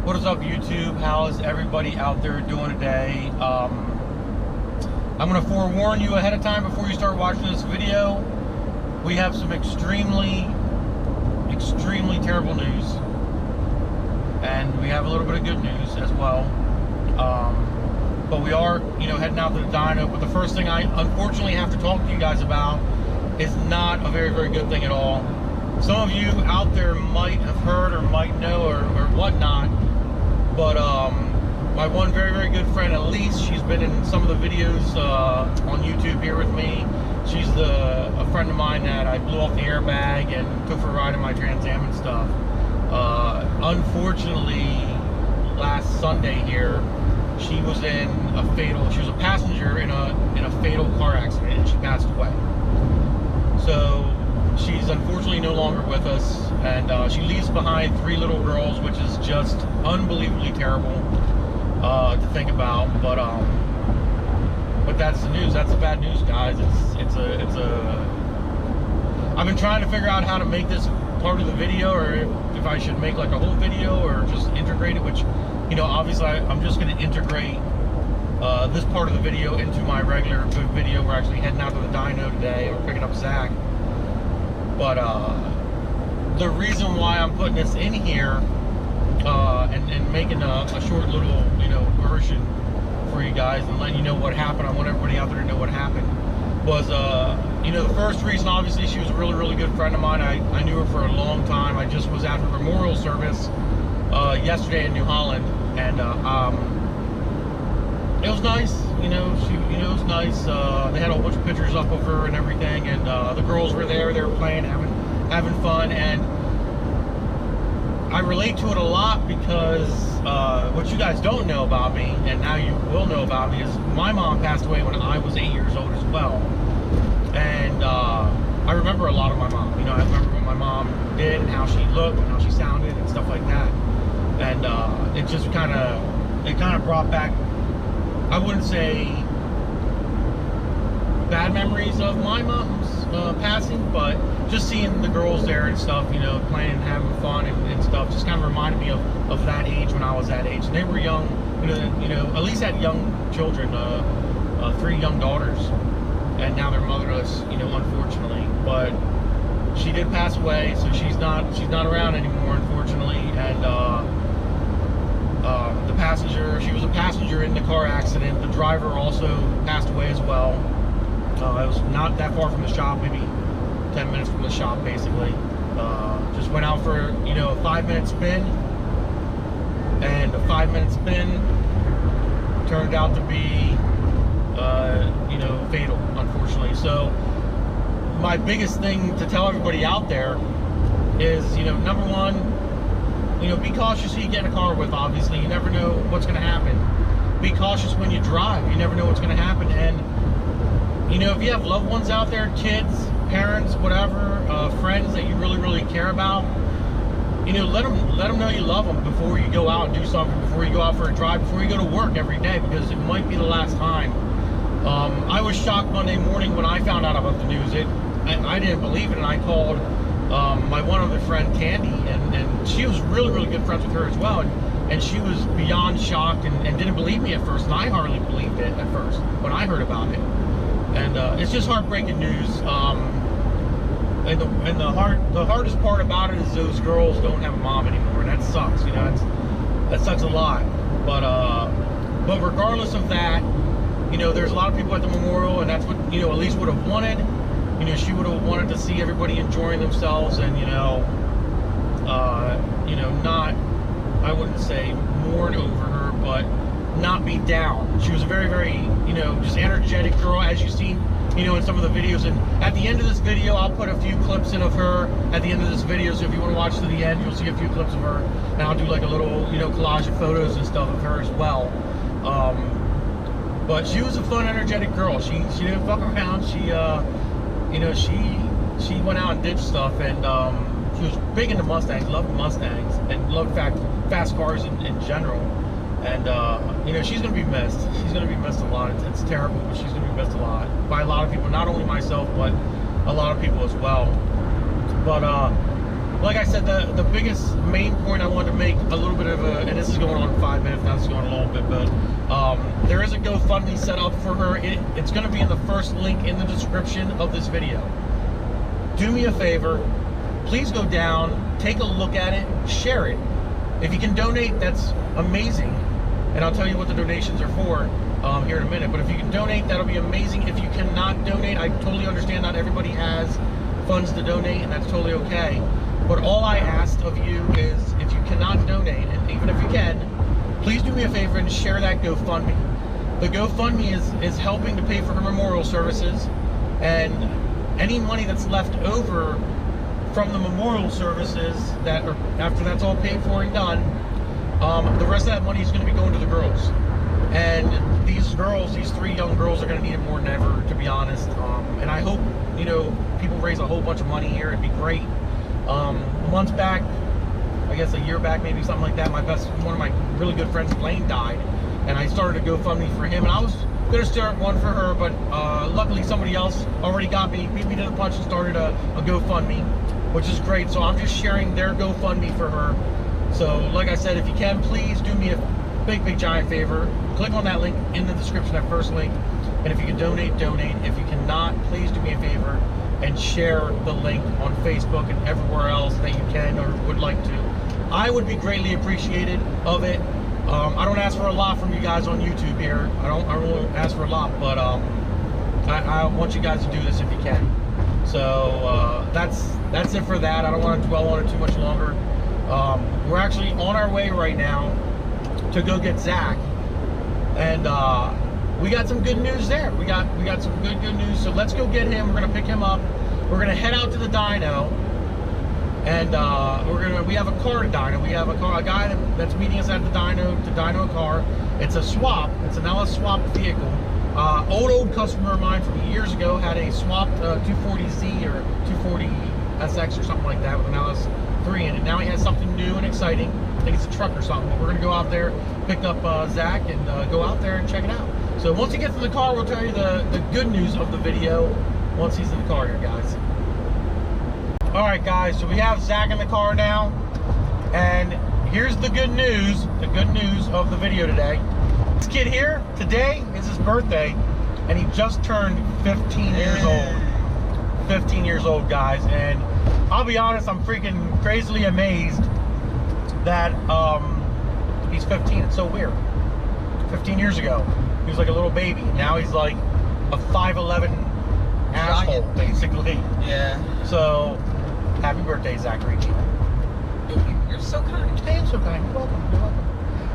What is up, YouTube? How is everybody out there doing today? I'm going to forewarn you ahead of time before you start watching this video. We have some extremely terrible news, and we have a little bit of good news as well. But we are, heading out to the dyno. But the first thing I unfortunately have to talk to you guys about is not a very good thing at all. Some of you out there might have heard or might know or whatnot, but my one very good friend, Elise, she's been in some of the videos on YouTube here with me. She's a friend of mine that I blew off the airbag and took for a ride in my Trans Am and stuff. Unfortunately, last Sunday here, she was in she was a passenger in a fatal car accident, and she passed away. So she's unfortunately no longer with us, and she leaves behind 3 little girls, which is just unbelievably terrible to think about. But that's the news. That's the bad news, guys. I've been trying to figure out how to make this part of the video, or if I should make like a whole video or just integrate it, which, obviously I'm just going to integrate this part of the video into my regular video. We're actually heading out to the dyno today. We're picking up Zach. But the reason why I'm putting this in here and making a short little, version for you guys and letting you know what happened, I want everybody out there to know what happened, was, the first reason, obviously, she was a really good friend of mine. I knew her for a long time. I just was at her memorial service yesterday in New Holland, and it was nice. It was nice. They had a whole bunch of pictures up of her and everything, and the girls were there. They were playing, having fun, and I relate to it a lot because what you guys don't know about me, and now you will know about me, is my mom passed away when I was 8 years old as well. And I remember a lot of my mom. I remember what my mom did and how she looked and how she sounded and stuff like that. And it just kind of brought back, I wouldn't say bad memories of my mom's passing, but just seeing the girls there and stuff, playing and having fun and stuff, just kind of reminded me of that age when I was that age. And they were young, at least had young children, 3 young daughters, and now they're motherless, unfortunately. But she did pass away, so she's not around anymore, unfortunately. And the passenger, she was a passenger in the car accident. The driver also passed away as well. It was not that far from the shop, maybe 10 minutes from the shop, basically. Just went out for, a 5-minute spin, and a 5-minute spin turned out to be, fatal, unfortunately. So my biggest thing to tell everybody out there is, number one, be cautious who you get in a car with. Obviously, you never know what's going to happen. Be cautious when you drive. You never know what's going to happen. And if you have loved ones out there, kids, parents, whatever, friends that you really care about, let them know you love them before you go out and do something, before you go out for a drive, before you go to work every day, because it might be the last time. I was shocked Monday morning when I found out about the news. I didn't believe it, and I called my one other friend, Candy, and she was really good friends with her as well, and she was beyond shocked and didn't believe me at first, and I hardly believed it at first when I heard about it. And it's just heartbreaking news. And the hardest part about it is those girls don't have a mom anymore, and that sucks. That sucks a lot. But regardless of that, there's a lot of people at the memorial, and that's what Elise would have wanted. She would have wanted to see everybody enjoying themselves, and not, I wouldn't say mourn over her, but not be down. She was a very just energetic girl, as you've seen in some of the videos. And at the end of this video, I'll put a few clips in of her at the end of this video, so if you want to watch to the end, you'll see a few clips of her, and I'll do like a little collage of photos and stuff of her as well. But she was a fun, energetic girl. She didn't fuck around. She she went out and did stuff, and she was big into Mustangs, loved Mustangs, and loved fast cars in general. And she's gonna be missed. She's gonna be missed a lot. It's terrible, but she's gonna be missed a lot by a lot of people. Not only myself, but a lot of people as well. But like I said, the biggest main point I wanted to make a little bit of a, and this is going on 5 minutes, now this is going a little bit, but there is a GoFundMe set up for her. It's going to be in the first link in the description of this video. Do me a favor, please go down, take a look at it, share it. If you can donate, that's amazing, and I'll tell you what the donations are for here in a minute. But if you can donate, that'll be amazing. If you cannot donate, I totally understand not everybody has funds to donate, and that's totally okay. But all I ask of you is, if you cannot donate, and even if you can, please do me a favor and share that GoFundMe. The GoFundMe is helping to pay for her memorial services, and any money that's left over from the memorial services that are, after that's all paid for and done, the rest of that money is going to be going to the girls. And these girls, these 3 young girls, are going to need it more than ever, to be honest. And I hope, you know, people raise a whole bunch of money here. It'd be great. Months back, I guess a year back, maybe something like that, one of my really good friends, Blaine, died, and I started a GoFundMe for him, and I was going to start one for her, but luckily somebody else already beat me to the punch and started a GoFundMe, which is great. So I'm just sharing their GoFundMe for her. So like I said, if you can, please do me a big giant favor. Click on that link in the description, that first link, and if you can donate, donate. If you cannot, please do me a favor and share the link on Facebook and everywhere else that you can or would like to. I would be greatly appreciated of it. I don't ask for a lot from you guys on YouTube here. I don't ask for a lot, but I want you guys to do this if you can. So that's it for that. I don't want to dwell on it too much longer. We're actually on our way right now to go get Zach, and we got some good news there. We got some good news. So let's go get him. We're gonna pick him up. We're gonna head out to the dyno, and we have a car to dyno. We have a guy that's meeting us at the dyno to dyno a car. It's a swap. It's an LS swap vehicle. Old customer of mine from years ago had a swapped 240Z or 240SX or something like that with an LS3 in it. Now he has something new and exciting. I think it's a truck or something. But we're gonna go out there, pick up Zach, and go out there and check it out. So once he gets in the car, we'll tell you the good news of the video once he's in the car here, guys. All right, guys, so we have Zach in the car now, and here's the good news of the video today. This kid here, today is his birthday, and he just turned 15 years old. 15 years old, guys, and I'll be honest, I'm freaking crazily amazed that he's 15. It's so weird. 15 years ago, he was like a little baby. Now he's like a 5'11" asshole, basically. Yeah. So, happy birthday, Zachary. You're so kind. Hey, I'm so kind. You're welcome. You're welcome.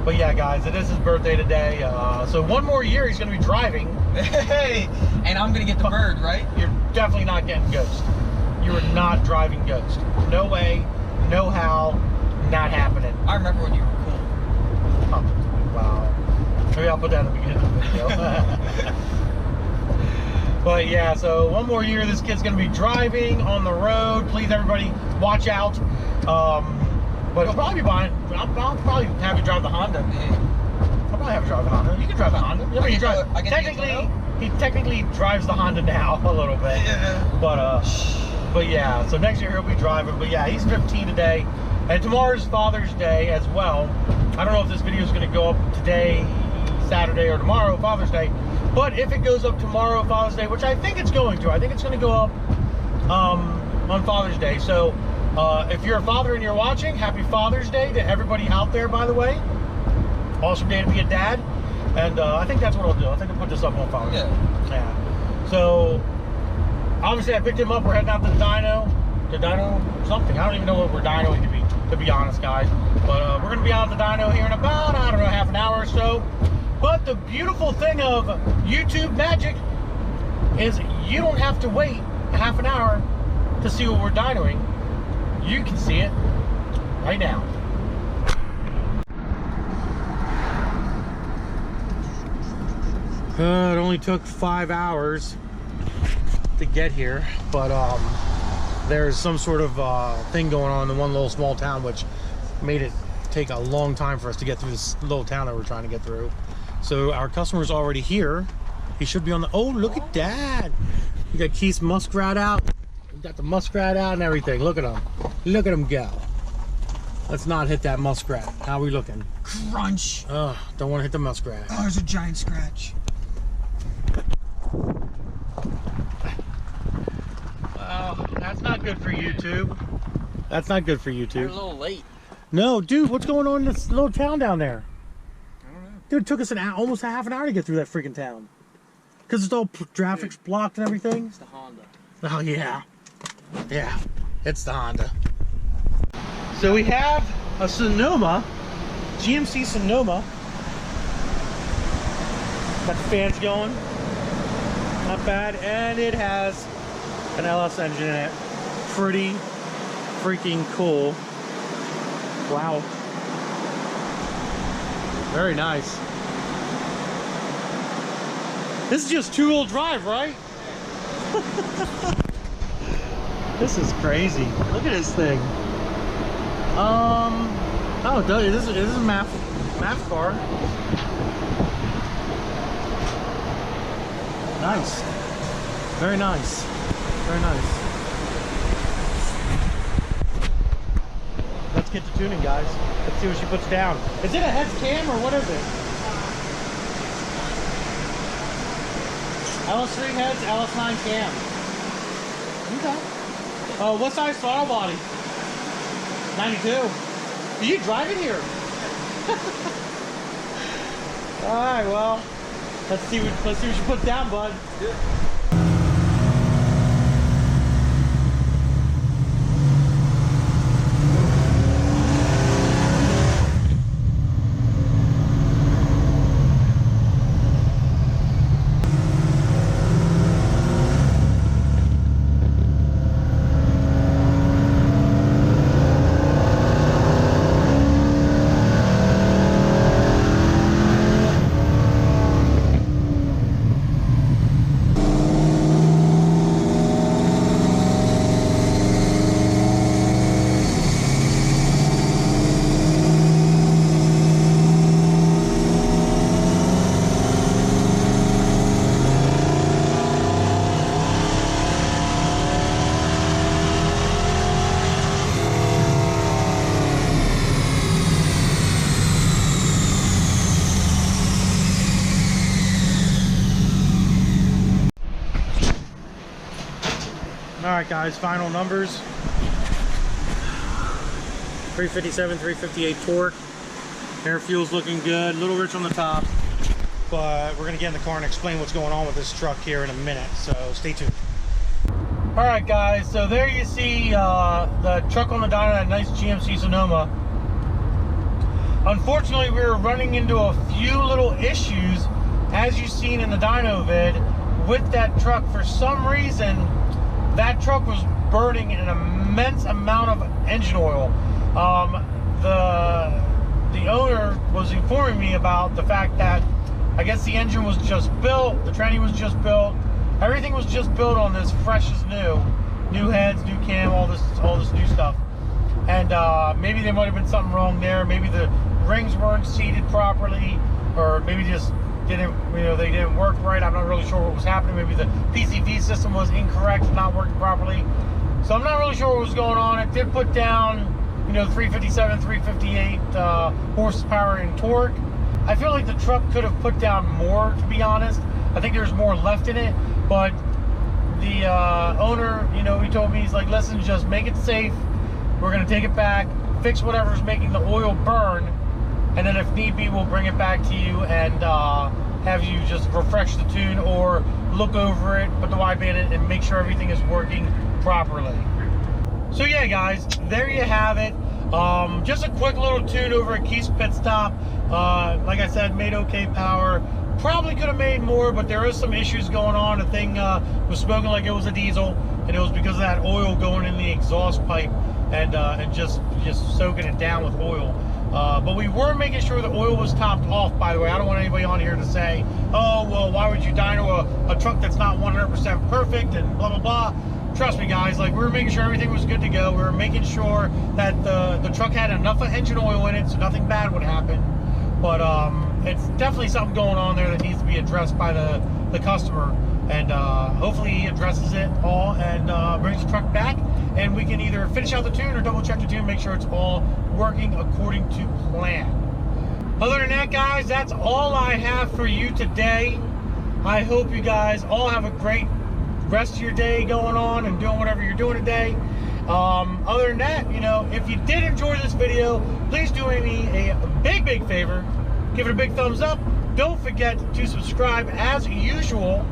But yeah, guys, it is his birthday today. So one more year, he's going to be driving. Hey, and I'm going to get the bird, right? You're definitely not getting Ghost. You are not driving Ghost. No way, no how, not happening. I remember when you were cool. Oh, wow. Maybe I'll put that in the beginning of the video. But yeah, so one more year, this kid's going to be driving on the road. Please, everybody, watch out. But he'll probably be buying. I'll probably have you drive the Honda. I'll probably have you drive the Honda. You can drive the Honda. I mean, he technically drives the Honda now a little bit. Yeah. But yeah, so next year he'll be driving. But yeah, he's 15 today, and tomorrow's Father's Day as well. I don't know if this video is going to go up today, Saturday, or tomorrow, Father's Day. But if it goes up tomorrow, Father's Day, which I think it's going to, I think it's going to go up on Father's Day. So if you're a father and you're watching, happy Father's Day to everybody out there, by the way. Awesome day to be a dad. And I think that's what I'll do. I think I'll put this up on Father's Day. Yeah. So obviously I picked him up. We're heading out to the dyno. To dyno something. I don't even know what we're dynoing to be honest, guys. But we're going to be out at the dyno here in about, I don't know, half an hour or so. But the beautiful thing of YouTube magic is you don't have to wait half an hour to see what we're dynoing. You can see it right now. It only took 5 hours to get here, but there's some sort of thing going on in the one little small town, which made it take a long time for us to get through this little town that we're trying to get through. So our customer's already here. He should be on the, oh, look at that. We got Keith's Muskrat out. Got the muskrat out and everything. Look at him. Look at him go. Let's not hit that muskrat. How are we looking? Crunch. Oh, don't want to hit the muskrat. Oh, there's a giant scratch. Well, that's not good for YouTube. That's not good for You're YouTube. a little late. No, dude, what's going on in this little town down there? I don't know. Dude, it took us almost a half an hour to get through that freaking town. Because it's all traffic's blocked and everything. It's the Honda. Oh, yeah. Yeah, it's the Honda. So we have a Sonoma, GMC Sonoma. Got the fans going. Not bad. And it has an LS engine in it. Pretty freaking cool. Wow. Very nice. This is just two-wheel drive, right? This is crazy. Look at this thing. Oh, this is a map car. Nice. Very nice. Very nice. Let's get to tuning, guys. Let's see what she puts down. Is it a heads cam or what is it? LS3 heads, LS9 cam. Okay. Oh, what size throttle body? 92. Are you driving here? All right, well, let's see what you put down, bud. Alright guys, final numbers. 357, 358 torque. Air fuel's looking good, a little rich on the top. But we're gonna get in the car and explain what's going on with this truck here in a minute, so stay tuned. Alright guys, so there you see the truck on the dyno, that nice GMC Sonoma. Unfortunately, we were running into a few little issues, as you've seen in the dyno vid, with that truck. For some reason, that truck was burning an immense amount of engine oil. The owner was informing me about the fact that I guess the engine was just built, the tranny was just built, everything was just built on this fresh as new heads, new cam, all this new stuff. And maybe there might have been something wrong there. Maybe the rings weren't seated properly, or maybe just didn't, they didn't work right. I'm not really sure what was happening. Maybe the PCV system was incorrect, not working properly. So I'm not really sure what was going on. It did put down, 357, 358 horsepower in torque. I feel like the truck could have put down more, to be honest. I think there's more left in it, but the owner, he told me, he's like, listen, just make it safe. We're gonna take it back, fix whatever's making the oil burn, and then if need be, we'll bring it back to you and have you just refresh the tune or look over it, put the wideband in, and make sure everything is working properly. So yeah, guys, there you have it. Just a quick little tune over at Keith's Pit Stop. Like I said, made okay power. Probably could have made more, but there is some issues going on. The thing was smoking like it was a diesel, and it was because of that oil going in the exhaust pipe and just soaking it down with oil. But we were making sure the oil was topped off, by the way. I don't want anybody on here to say, oh, well, why would you dyno a truck that's not 100% perfect and blah, blah, blah. Trust me, guys, like, we were making sure everything was good to go. We were making sure that the truck had enough engine oil in it so nothing bad would happen. But it's definitely something going on there that needs to be addressed by the customer. and hopefully he addresses it all and brings the truck back, and we can either finish out the tune or double check the tune, make sure it's all working according to plan. Other than that, guys, that's all I have for you today. I hope you guys all have a great rest of your day going on and doing whatever you're doing today. Other than that, you know, if you did enjoy this video, please do me a big favor. Give it a big thumbs up. Don't forget to subscribe as usual.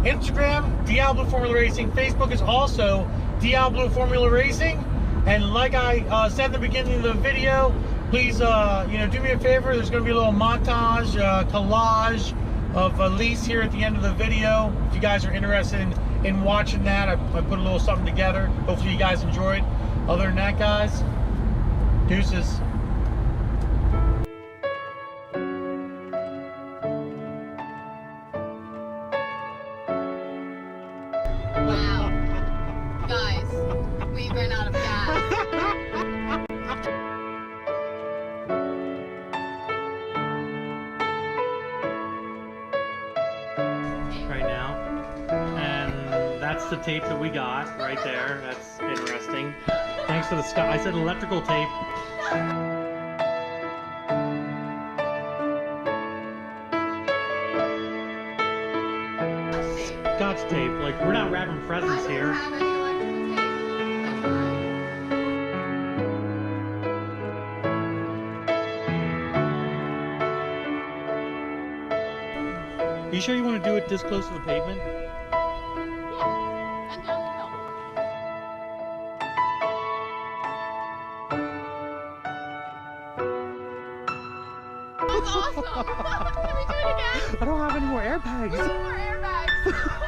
Instagram, Diablo Formula Racing. Facebook is also Diablo Formula Racing. And like I said in the beginning of the video, please, you know, do me a favor. There's going to be a little montage, collage of Elise here at the end of the video. If you guys are interested in watching that, I put a little something together. Hopefully you guys enjoyed. Other than that, guys, deuces. Wow. Guys, we ran out of gas. Right now, and that's the tape that we got right there. That's interesting. Thanks for the sky. I said electrical tape. Scotch tape. Like, we're not wrapping presents here. I don't have any electrical tape. You sure you want to do it this close to the pavement? Yeah, and down the hill. That's awesome! Can we do it again? I don't have any more airbags. We need more airbags.